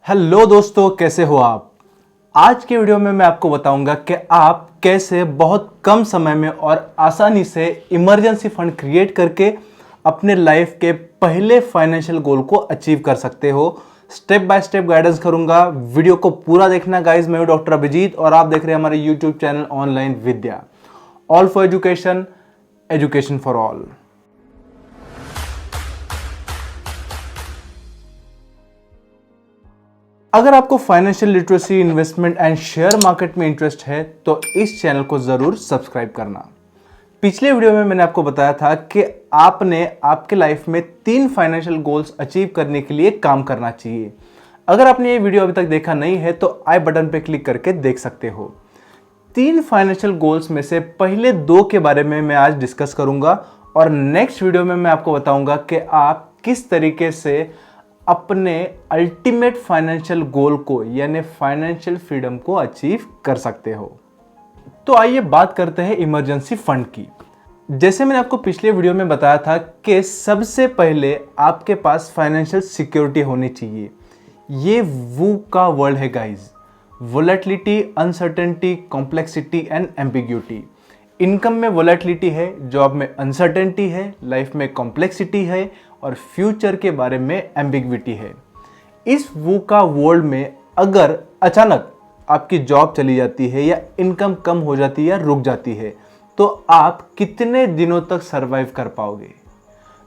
Hello दोस्तों, कैसे हो आप। आज के वीडियो में मैं आपको बताऊंगा कि आप कैसे बहुत कम समय में और आसानी से इमरजेंसी फंड क्रिएट करके अपने लाइफ के पहले फाइनेंशियल गोल को अचीव कर सकते हो। स्टेप बाय स्टेप गाइडेंस करूंगा, वीडियो को पूरा देखना गाइज। मैं हूं डॉक्टर अभिजीत और आप देख रहे हैं हमारे YouTube channel online Vidya, all for education, education for all. अगर आपको financial literacy, investment and share market में इंटरेस्ट है तो इस चैनल को जरूर सब्सक्राइब करना। पिछले वीडियो में मैंने आपको बताया था कि आपने आपके लाइफ में 3 फाइनेंशियल गोल्स अचीव करने के लिए काम करना चाहिए। अगर आपने ये वीडियो अभी तक देखा नहीं है तो आई बटन पे क्लिक करके देख सकते हो। 3 फाइनेंशियल गोल्स में से पहले 2 के बारे में मैं आज डिस्कस करूंगा और नेक्स्ट वीडियो में मैं आपको बताऊंगा कि आप किस तरीके से अपने अल्टीमेट फाइनेंशियल गोल को यानी फाइनेंशियल फ्रीडम को अचीव कर सकते हो। तो आइए बात करते हैं इमरजेंसी फंड की। जैसे मैंने आपको पिछले वीडियो में बताया था कि सबसे पहले आपके पास फाइनेंशियल सिक्योरिटी होनी चाहिए। ये वू का वर्ड है guys, volatility, uncertainty, complexity and ambiguity. Income में वोलेटिलिटी है, जॉब में अनसर्टेनिटी है, लाइफ में कॉम्प्लेक्सिटी है और फ्यूचर के बारे में एम्बिग्विटी है। इस वू का वर्ल्ड में अगर अचानक आपकी जॉब चली जाती है या इनकम कम हो जाती है या रुक जाती है तो आप कितने दिनों तक सरवाइव कर पाओगे।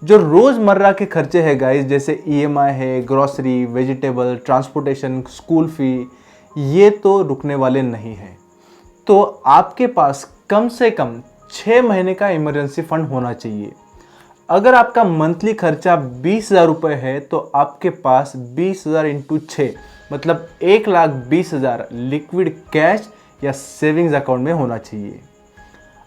जो रोजमर्रा के खर्चे हैं गाइस, जैसे ईएमआई है, grocery, vegetable, transportation, school fee, ये तो रुकने वाले नहीं हैं। तो आपके पास कम से कम 6 महीने का इमरजेंसी फंड होना चाहिए। अगर आपका मंथली खर्चा 20,000 रुपये है तो आपके पास 20,000 इंटू 6 मतलब 1,20,000 लिक्विड कैश या सेविंग्स अकाउंट में होना चाहिए।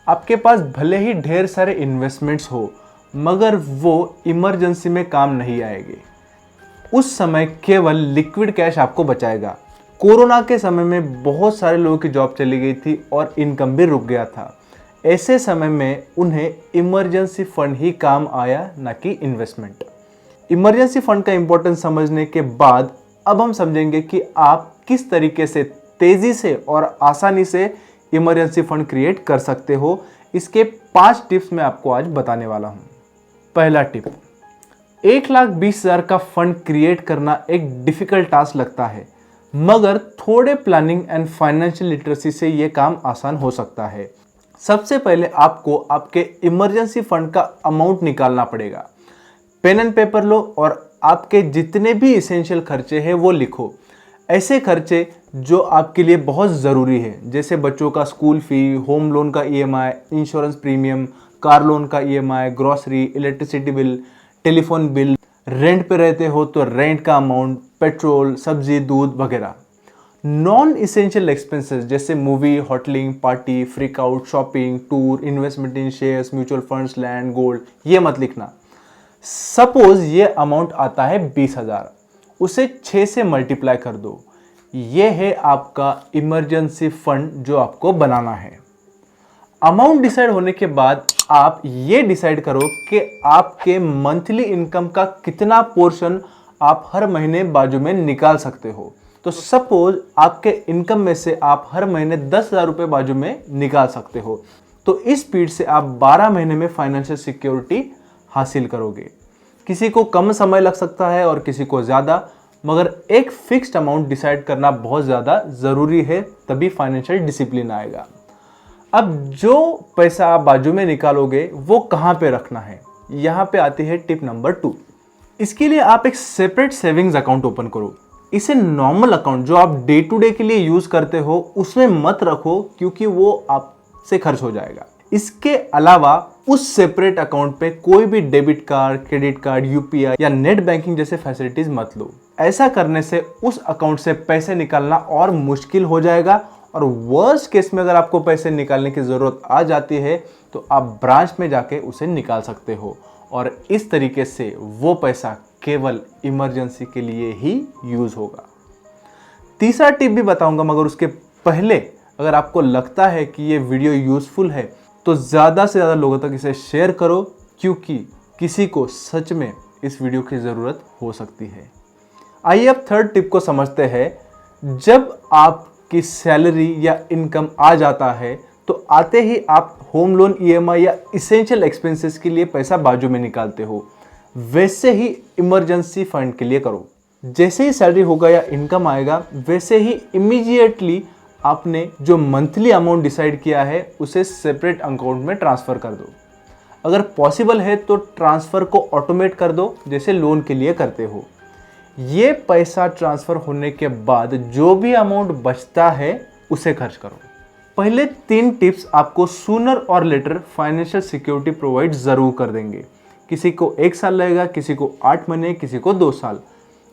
आपके पास भले ही ढेर सारे इन्वेस्टमेंट्स हो मगर वो इमरजेंसी में काम नहीं आएंगे। उस समय केवल लिक्विड कैश आपको बचाएगा। कोरोना के समय में बहुत सारे लोगों की जॉब चली गई थी और इनकम भी रुक गया था। ऐसे समय में उन्हें इमरजेंसी फंड ही काम आया, ना कि इन्वेस्टमेंट। इमरजेंसी फंड का इंपॉर्टेंस समझने के बाद अब हम समझेंगे कि आप किस तरीके से तेजी से और आसानी से इमरजेंसी फंड क्रिएट कर सकते हो। इसके 5 टिप्स मैं आपको आज बताने वाला हूं। पहला टिप, 1,20,000 का फंड क्रिएट करना एक डिफिकल्ट टास्क लगता है मगर थोड़े प्लानिंग एंड फाइनेंशियल लिटरेसी से यह काम आसान हो सकता है। सबसे पहले आपको आपके इमरजेंसी फंड का अमाउंट निकालना पड़ेगा। पेन एंड पेपर लो और आपके जितने भी इसेंशियल खर्चे हैं वो लिखो। ऐसे खर्चे जो आपके लिए बहुत ज़रूरी है, जैसे बच्चों का स्कूल फी, होम लोन का EMI, insurance premium, car loan का EMI, grocery, electricity bill, telephone bill, rent pay रहते हो तो रेंट का अमाउंट, पेट्रोल, सब्जी, दूध वगैरह। नॉन इसेंशियल एक्सपेंसेस जैसे movie, होटलिंग, party, freak out, shopping, tour, investment इन shares, mutual funds, land, gold, ये मत लिखना। सपोज ये अमाउंट आता है 20,000, उसे 6 से मल्टीप्लाई कर दो। ये है आपका इमरजेंसी फंड जो आपको बनाना है। अमाउंट डिसाइड होने के बाद आप ये डिसाइड करो कि आपके मंथली इनकम का कितना पोर्शन आप हर महीने बाजू में निकाल सकते हो। तो सपोज आपके इनकम में से आप हर महीने 10,000 रुपये बाजू में निकाल सकते हो, तो इस स्पीड से आप 12 महीने में फाइनेंशियल सिक्योरिटी हासिल करोगे। किसी को कम समय लग सकता है और किसी को ज़्यादा, मगर एक फिक्स्ड अमाउंट डिसाइड करना बहुत ज़्यादा ज़रूरी है, तभी फाइनेंशियल डिसिप्लिन आएगा। अब जो पैसा आप बाजू में निकालोगे वो कहाँ पे रखना है, यहाँ पे आती है टिप नंबर 2। इसके लिए आप एक सेपरेट सेविंग्स अकाउंट ओपन करो। इसे नॉर्मल अकाउंट जो आप डे टू डे के लिए यूज करते हो उसमें मत रखो, क्योंकि वो आपसे खर्च हो जाएगा। इसके अलावा उस सेपरेट अकाउंट पे कोई भी debit card, credit card, UPI या नेट बैंकिंग जैसे फैसिलिटीज मत लो। ऐसा करने से उस अकाउंट से पैसे निकालना और मुश्किल हो जाएगा और वर्स्ट केस में अगर आपको पैसे निकालने की जरूरत आ जाती है तो आप ब्रांच में जाके उसे निकाल सकते हो और इस तरीके से वो पैसा केवल इमरजेंसी के लिए ही यूज होगा। तीसरा टिप भी बताऊंगा, मगर उसके पहले अगर आपको लगता है कि ये वीडियो यूजफुल है तो ज़्यादा से ज़्यादा लोगों तक इसे शेयर करो, क्योंकि किसी को सच में इस वीडियो की ज़रूरत हो सकती है। आइए अब थर्ड टिप को समझते हैं। जब आपकी सैलरी या इनकम आ जाता है तो आते ही आप होम लोन, ईएमआई या इसेंशियल एक्सपेंसेस के लिए पैसा बाजू में निकालते हो, वैसे ही इमरजेंसी फंड के लिए करो। जैसे ही सैलरी होगा या इनकम आएगा वैसे ही इमीडिएटली आपने जो मंथली अमाउंट डिसाइड किया है उसे सेपरेट अकाउंट में ट्रांसफ़र कर दो। अगर पॉसिबल है तो ट्रांसफ़र को ऑटोमेट कर दो जैसे लोन के लिए करते हो। ये पैसा ट्रांसफ़र होने के बाद जो भी अमाउंट बचता है उसे खर्च करो। पहले 3 टिप्स आपको सूनर और लेटर फाइनेंशियल सिक्योरिटी प्रोवाइड ज़रूर कर देंगे। किसी को 1 साल लगेगा, किसी को 8 महीने, किसी को 2 साल।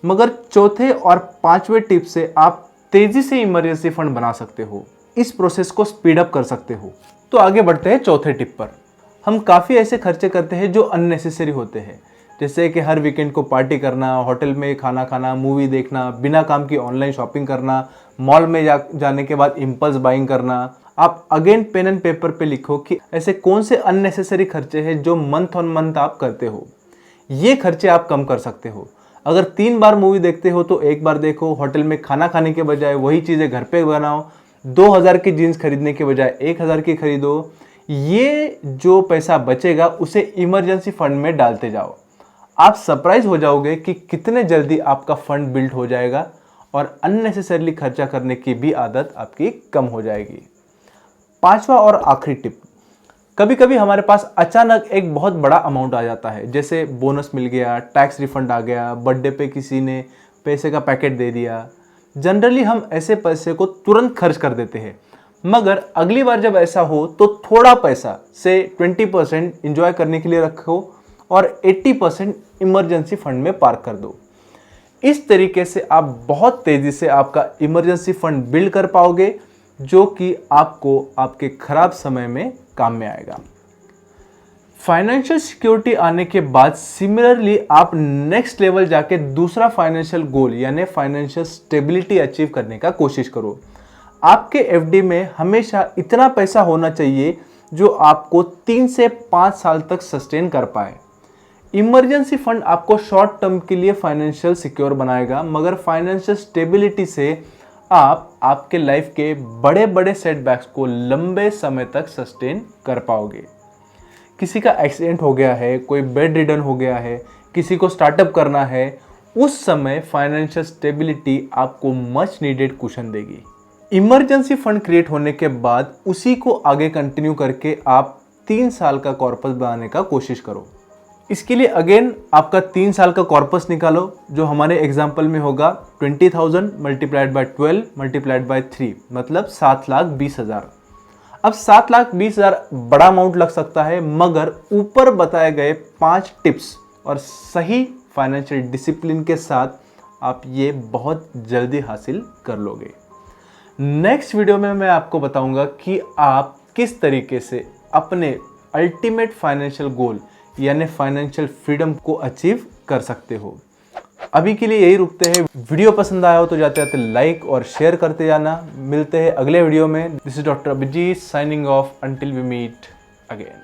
मगर चौथे और 5वें टिप से आप तेज़ी से इमरजेंसी फंड बना सकते हो, इस प्रोसेस को स्पीड अप कर सकते हो। तो आगे बढ़ते हैं चौथे टिप पर। हम काफ़ी ऐसे खर्चे करते हैं जो अननेसेसरी होते हैं, जैसे कि हर वीकेंड को पार्टी करना, होटल में खाना खाना, मूवी देखना, बिना काम की ऑनलाइन शॉपिंग करना, मॉल में जाने के बाद इम्पल्स बाइंग करना। आप अगेन पेन एंड पेपर पे लिखो कि ऐसे कौन से अननेसेसरी खर्चे हैं जो मंथ ऑन मंथ आप करते हो। ये खर्चे आप कम कर सकते हो। अगर 3 बार मूवी देखते हो तो 1 बार देखो, होटल में खाना खाने के बजाय वही चीज़ें घर पे बनाओ, 2000 की जीन्स खरीदने के बजाय 1000 की खरीदो। ये जो पैसा बचेगा उसे इमरजेंसी फंड में डालते जाओ। आप सरप्राइज हो जाओगे कि कितने जल्दी आपका फंड बिल्ड हो जाएगा और अननेसेसरली खर्चा करने की भी आदत आपकी कम हो जाएगी। 5वां और आखिरी टिप, कभी कभी हमारे पास अचानक एक बहुत बड़ा अमाउंट आ जाता है, जैसे बोनस मिल गया, टैक्स रिफंड आ गया, बर्थडे पे किसी ने पैसे का पैकेट दे दिया। जनरली हम ऐसे पैसे को तुरंत खर्च कर देते हैं, मगर अगली बार जब ऐसा हो तो थोड़ा पैसा से 20% इंजॉय करने के लिए रखो और 80% इमरजेंसी फंड में पार्क कर दो। इस तरीके से आप बहुत तेज़ी से आपका इमरजेंसी फंड बिल्ड कर पाओगे, जो कि आपको आपके खराब समय में काम में आएगा। फाइनेंशियल सिक्योरिटी आने के बाद सिमिलरली आप नेक्स्ट लेवल जाके दूसरा फाइनेंशियल गोल यानी फाइनेंशियल स्टेबिलिटी अचीव करने का कोशिश करो। आपके एफडी में हमेशा इतना पैसा होना चाहिए जो आपको 3 से 5 साल तक सस्टेन कर पाए। इमरजेंसी फंड आपको शॉर्ट टर्म के लिए फाइनेंशियल सिक्योर बनाएगा, मगर फाइनेंशियल स्टेबिलिटी से आप आपके लाइफ के बड़े बड़े सेटबैक्स को लंबे समय तक सस्टेन कर पाओगे। किसी का एक्सीडेंट हो गया है, कोई बेड रिडन हो गया है, किसी को स्टार्टअप करना है, उस समय फाइनेंशियल स्टेबिलिटी आपको मच नीडेड कुशन देगी। इमरजेंसी फंड क्रिएट होने के बाद उसी को आगे कंटिन्यू करके आप 3 साल का कॉर्पस बनाने का कोशिश करो। इसके लिए अगेन आपका 3 साल का कॉर्पस निकालो, जो हमारे एग्जाम्पल में होगा 20,000 मल्टीप्लाइड बाय 12 मल्टीप्लाइड बाय 3, मतलब 7,20,000। अब 7,20,000 बड़ा अमाउंट लग सकता है, मगर ऊपर बताए गए 5 टिप्स और सही फाइनेंशियल डिसिप्लिन के साथ आप ये बहुत जल्दी हासिल कर लोगे। नेक्स्ट वीडियो में मैं आपको बताऊंगा कि आप किस तरीके से अपने अल्टीमेट फाइनेंशियल गोल यानी फाइनेंशियल फ्रीडम को अचीव कर सकते हो। अभी के लिए यही रुकते हैं। वीडियो पसंद आया हो तो जाते जाते लाइक और शेयर करते जाना। मिलते हैं अगले वीडियो में। This is doctor Abhijit signing off until we meet again.